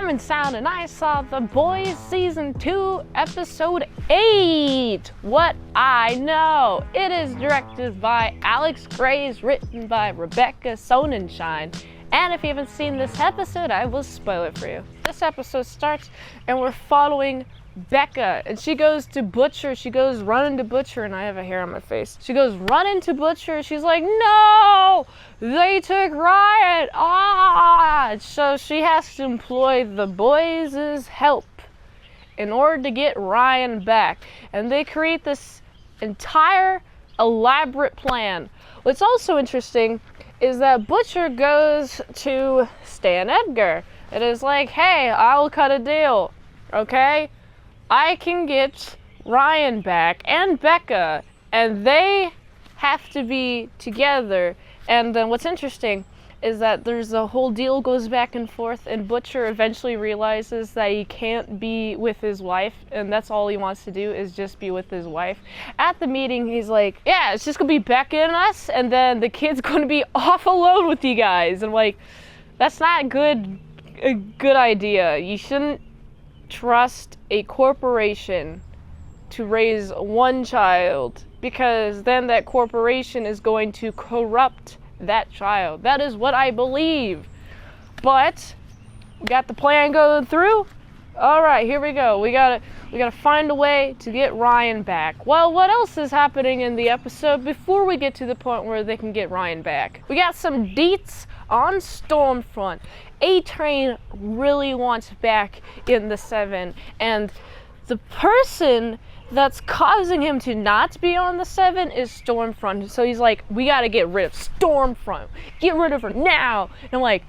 I'm in sound and I saw The Boys Season 2, Episode 8, What I Know. It is directed by Alex Graves, written by Rebecca Sonnenschein. And if you haven't seen this episode, I will spoil it for you. This episode starts and we're following Becca, and she goes to Butcher. She goes running to Butcher, and I have a hair on my face. She goes running to Butcher. She's like, no, they took Ryan. So she has to employ the boys' help in order to get Ryan back. And they create this entire elaborate plan. What's also interesting is that Butcher goes to Stan Edgar. It is like, hey, I'll cut a deal, okay? I can get Ryan back and Becca, and they have to be together. And then what's interesting is that there's a whole deal goes back and forth, and Butcher eventually realizes that he can't be with his wife, and that's all he wants to do is just be with his wife. At the meeting, he's like, yeah, it's just gonna be Becca and us, and then the kid's gonna be off alone with you guys. And like, that's not a good idea. You shouldn't trust a corporation to raise one child, because then that corporation is going to corrupt that child. That is what I believe. But we got the plan going through. All right, here we go. We gotta find a way to get Ryan back. Well, what else is happening in the episode before we get to the point where they can get Ryan back? We got some deets on Stormfront. A-Train really wants back in the 7, and the person that's causing him to not be on the 7 is Stormfront. So he's like, we gotta get rid of Stormfront. Get rid of her now. And I'm like,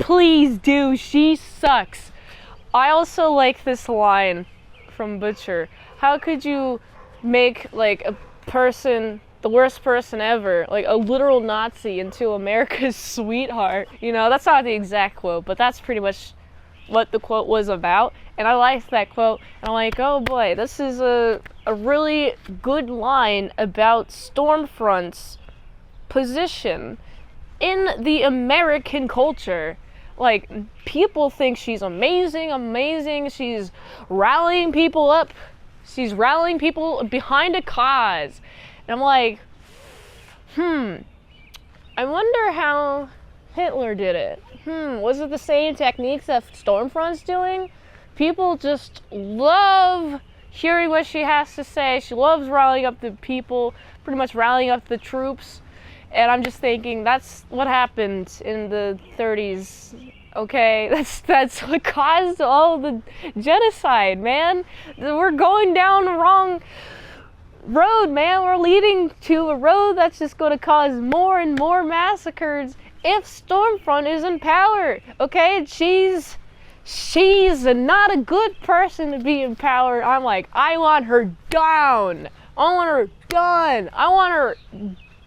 please do, she sucks. I also like this line from Butcher. How could you make like a person, the worst person ever, like a literal Nazi, into America's sweetheart? You know, that's not the exact quote, but that's pretty much what the quote was about. And I liked that quote, and I'm like, oh boy, this is a really good line about Stormfront's position in the American culture. Like, people think she's amazing, she's rallying people up, she's rallying people behind a cause. And I'm like, I wonder how Hitler did it. Was it the same techniques that Stormfront's doing? People just love hearing what she has to say. She loves rallying up the people, pretty much rallying up the troops. And I'm just thinking, that's what happened in the 30s, okay? That's what caused all the genocide, man. We're going down the wrong road, man. We're leading to a road that's just going to cause more and more massacres if Stormfront is in power, okay? She's not a good person to be in power. I'm like, I want her down. I want her done. I want her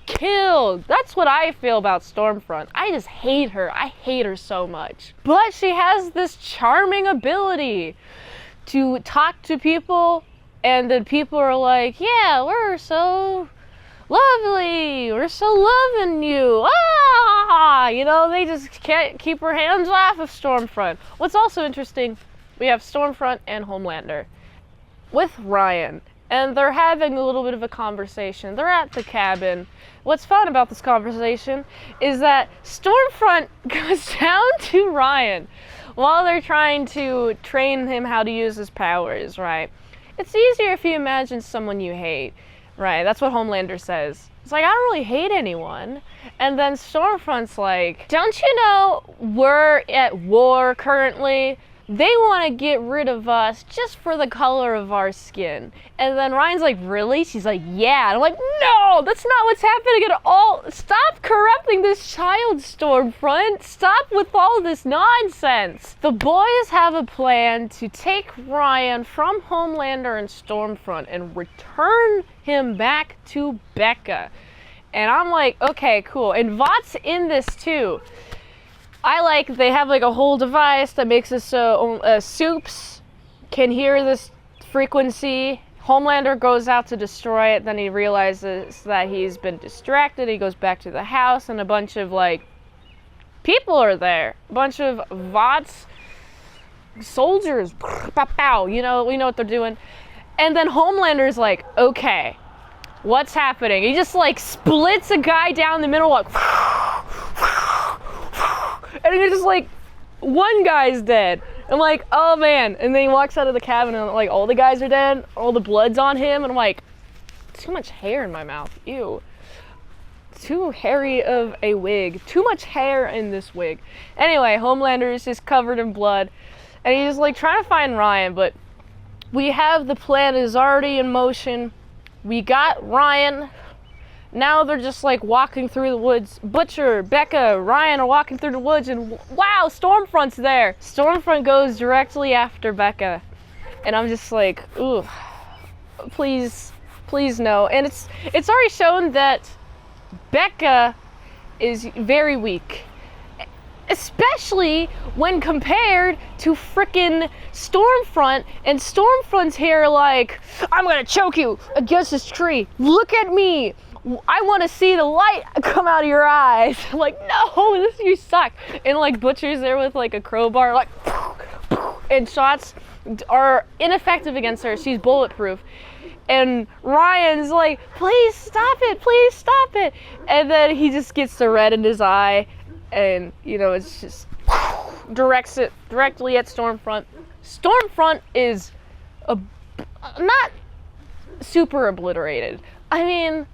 killed. That's what I feel about Stormfront. I just hate her. I hate her so much. But she has this charming ability to talk to people, and then people are like, yeah, we're so lovely. We're so loving you. You know, they just can't keep her hands off of Stormfront. What's also interesting, we have Stormfront and Homelander with Ryan, and they're having a little bit of a conversation. They're at the cabin. What's fun about this conversation is that Stormfront goes down to Ryan while they're trying to train him how to use his powers, right? It's easier if you imagine someone you hate, right? That's what Homelander says. It's like, I don't really hate anyone. And then Stormfront's like, don't you know we're at war currently? They want to get rid of us just for the color of our skin. And then Ryan's like, really? She's like, yeah. And I'm like, no, that's not what's happening at all. Stop corrupting this child, Stormfront. Stop with all this nonsense. The boys have a plan to take Ryan from Homelander and Stormfront and return him back to Becca. And I'm like, okay, cool. And Vought's in this too. I like, they have like a whole device that makes it so Soups can hear this frequency. Homelander goes out to destroy it, then he realizes that he's been distracted. He goes back to the house, and a bunch of like people are there. A bunch of Vought's soldiers, pow, pow, you know, we know what they're doing. And then Homelander's like, okay, what's happening? He just like splits a guy down the middle, like, and he's just like, one guy's dead. I'm like, oh man. And then he walks out of the cabin and like all the guys are dead, all the blood's on him, and I'm like, too much hair in my mouth, ew. Too hairy of a wig, too much hair in this wig. Anyway, Homelander is just covered in blood, and he's like trying to find Ryan, but we have the plan is already in motion. We got Ryan. Now they're just like walking through the woods. Butcher, Becca, Ryan are walking through the woods, and wow, Stormfront's there. Stormfront goes directly after Becca, and I'm just like, ooh, please no. And it's already shown that Becca is very weak, especially when compared to frickin' Stormfront, and Stormfront's here like, I'm gonna choke you against this tree. Look at me. I want to see the light come out of your eyes. I'm like, no, you suck. And like Butcher's there with like a crowbar, like, and shots are ineffective against her. She's bulletproof. And Ryan's like, please stop it. And then he just gets the red in his eye, and you know, it's just directs it directly at Stormfront. Stormfront is not super obliterated. I mean,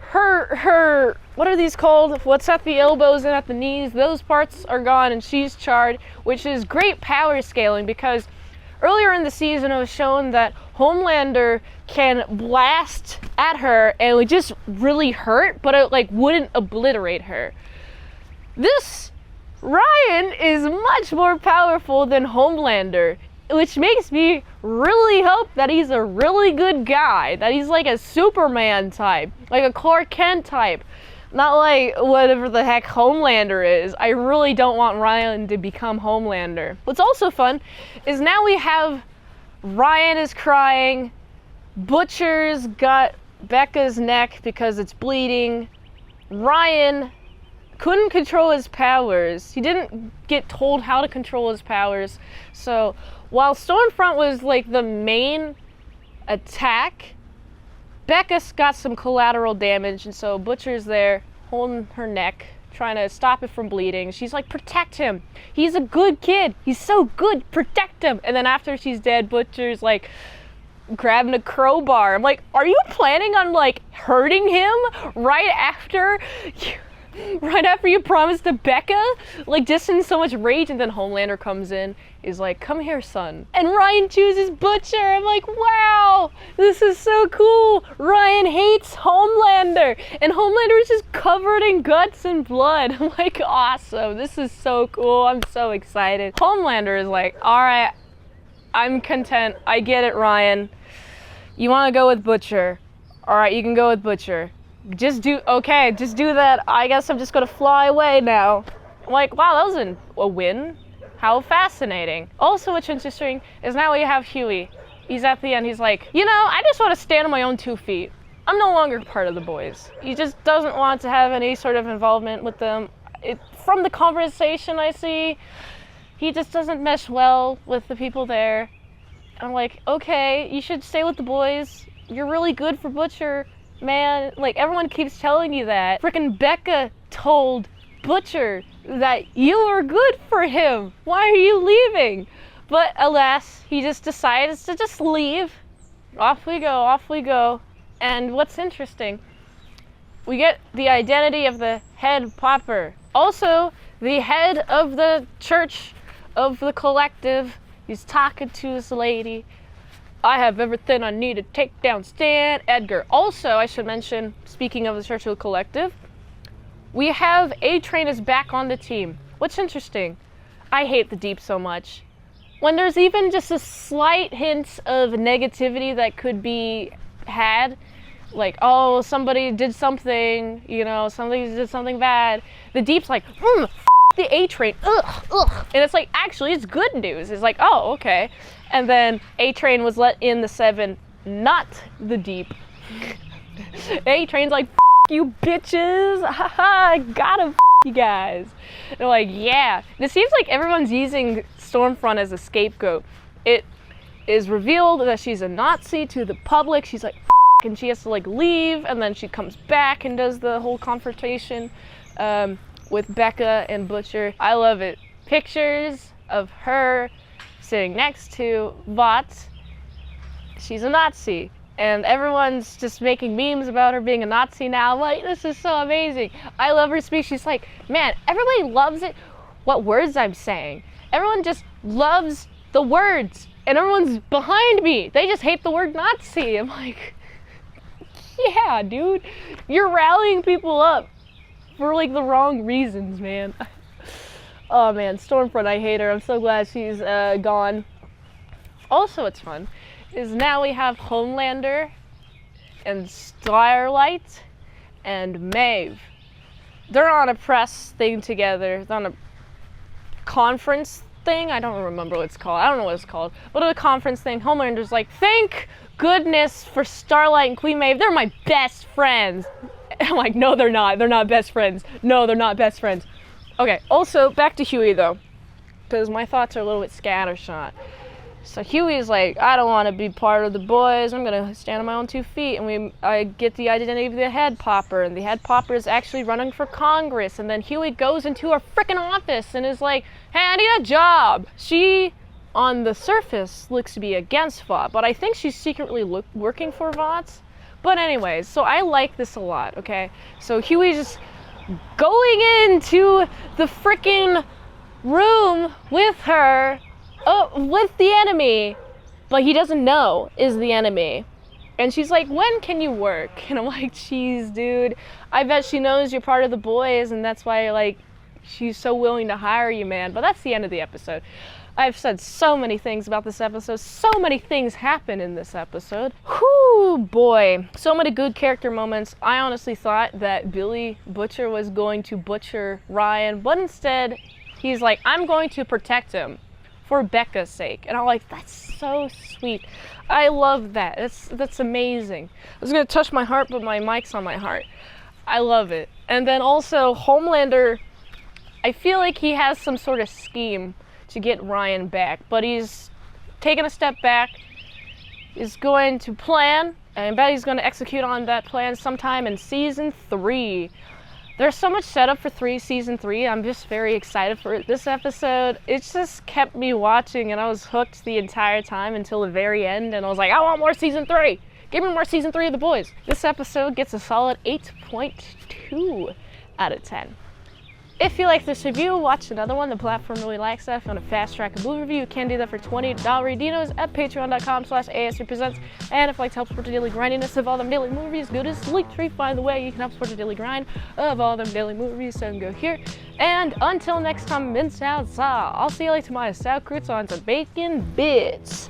her what are these called? What's at the elbows and at the knees? Those parts are gone, and she's charred, which is great power scaling, because earlier in the season it was shown that Homelander can blast at her and it would just really hurt, but it like wouldn't obliterate her. This Ryan is much more powerful than Homelander, which makes me really hope that he's a really good guy, that he's like a Superman type, like a Clark Kent type, not like whatever the heck Homelander is. I really don't want Ryan to become Homelander. What's also fun is now we have Ryan is crying, Butcher's got Becca's neck because it's bleeding, Ryan couldn't control his powers. He didn't get told how to control his powers. So while Stormfront was like the main attack, Becca's got some collateral damage, and so Butcher's there holding her neck, trying to stop it from bleeding. She's like, protect him. He's a good kid. He's so good. Protect him. And then after she's dead, Butcher's like grabbing a crowbar. I'm like, are you planning on like hurting him right after you promised to Becca? Like, just in so much rage. And then Homelander comes in, is like, come here, son. And Ryan chooses Butcher. I'm like, wow, this is so cool. Ryan hates Homelander, and Homelander is just covered in guts and blood. I'm like, awesome. This is so cool. I'm so excited. Homelander is like, all right, I'm content. I get it, Ryan. You want to go with Butcher? All right, you can go with Butcher. Just do that. I guess I'm just gonna fly away now. I'm like, wow, that was a win. How fascinating. Also, what's interesting is now we have Huey. He's at the end, he's like, you know, I just want to stand on my own 2 feet. I'm no longer part of the boys. He just doesn't want to have any sort of involvement with them. From the conversation I see, he just doesn't mesh well with the people there. I'm like, okay, you should stay with the boys. You're really good for Butcher. Man, like, everyone keeps telling you that. Frickin' Becca told Butcher that you were good for him. Why are you leaving? But alas, he just decides to just leave. Off we go. And what's interesting, we get the identity of the head popper. Also, the head of the church of the collective is talking to this lady. I have everything I need to take down Stan Edgar. Also, I should mention, speaking of the Church of the Collective, we have A-Train is back on the team. What's interesting, I hate the Deep so much. When there's even just a slight hint of negativity that could be had, like, oh, somebody did something, you know, somebody did something bad, the Deep's like, the A-Train, ugh. And it's like, actually, it's good news. It's like, oh, okay. And then A-Train was let in the 7, not the Deep. A-Train's like, you bitches, haha, I gotta you guys. And they're like, yeah. And it seems like everyone's using Stormfront as a scapegoat. It is revealed that she's a Nazi to the public. She's like, F***, and she has to like leave, and then she comes back and does the whole confrontation with Becca and Butcher. I love it. Pictures of her sitting next to Vought. She's a Nazi. And everyone's just making memes about her being a Nazi now. I'm like, this is so amazing. I love her speech. She's like, man, everybody loves it, what words I'm saying. Everyone just loves the words. And everyone's behind me. They just hate the word Nazi. I'm like, yeah, dude. You're rallying people up for like the wrong reasons, man. Oh man, Stormfront, I hate her. I'm so glad she's gone. Also, what's fun is now we have Homelander and Starlight and Maeve. They're on a press thing together. They're on a conference thing. I don't remember what it's called. I don't know what it's called. But at a conference thing, Homelander's like, thank goodness for Starlight and Queen Maeve. They're my best friends. I'm like, no, they're not. They're not best friends. No, they're not best friends. Okay, also, back to Huey, though, because my thoughts are a little bit scattershot. So Huey's like, I don't want to be part of the boys. I'm going to stand on my own 2 feet. And I get the identity of the head popper. And the head popper is actually running for Congress. And then Huey goes into her freaking office and is like, hey, I need a job. She, on the surface, looks to be against Vought. But I think she's secretly working for Vought. But anyways, so I like this a lot, okay? So Huey's just going into the freaking room with her. With the enemy, but he doesn't know is the enemy. And she's like, when can you work? And I'm like, geez, dude, I bet she knows you're part of the boys, and that's why, like, she's so willing to hire you, man. But that's the end of the episode. I've said so many things about this episode. So many things happen in this episode. Whoo, boy. So many good character moments. I honestly thought that Billy Butcher was going to butcher Ryan, but instead, he's like, I'm going to protect him for Becca's sake. And I'm like, that's so sweet. I love that. That's amazing. I was gonna touch my heart, but my mic's on my heart. I love it. And then also Homelander, I feel like he has some sort of scheme to get Ryan back, but he's taken a step back, is going to plan, and I bet he's gonna execute on that plan sometime in season 3. There's so much setup for season 3. I'm just very excited for this episode. It just kept me watching, and I was hooked the entire time until the very end, and I was like, I want more season 3. Give me more season 3 of The Boys. This episode gets a solid 8.2 out of 10. If you like this review, watch another one. The platform really likes that. If you want to fast track a movie review, you can do that for $20 Redinos at patreon.com/ASRpresents. And if you like to help support the daily grindiness of all them daily movie reviews, go to this Linktree, find the way you can help support the daily grind of all them daily movie reviews. So go here. And until next time, I'll see you later, my Sour Croutons and Bacon Bits.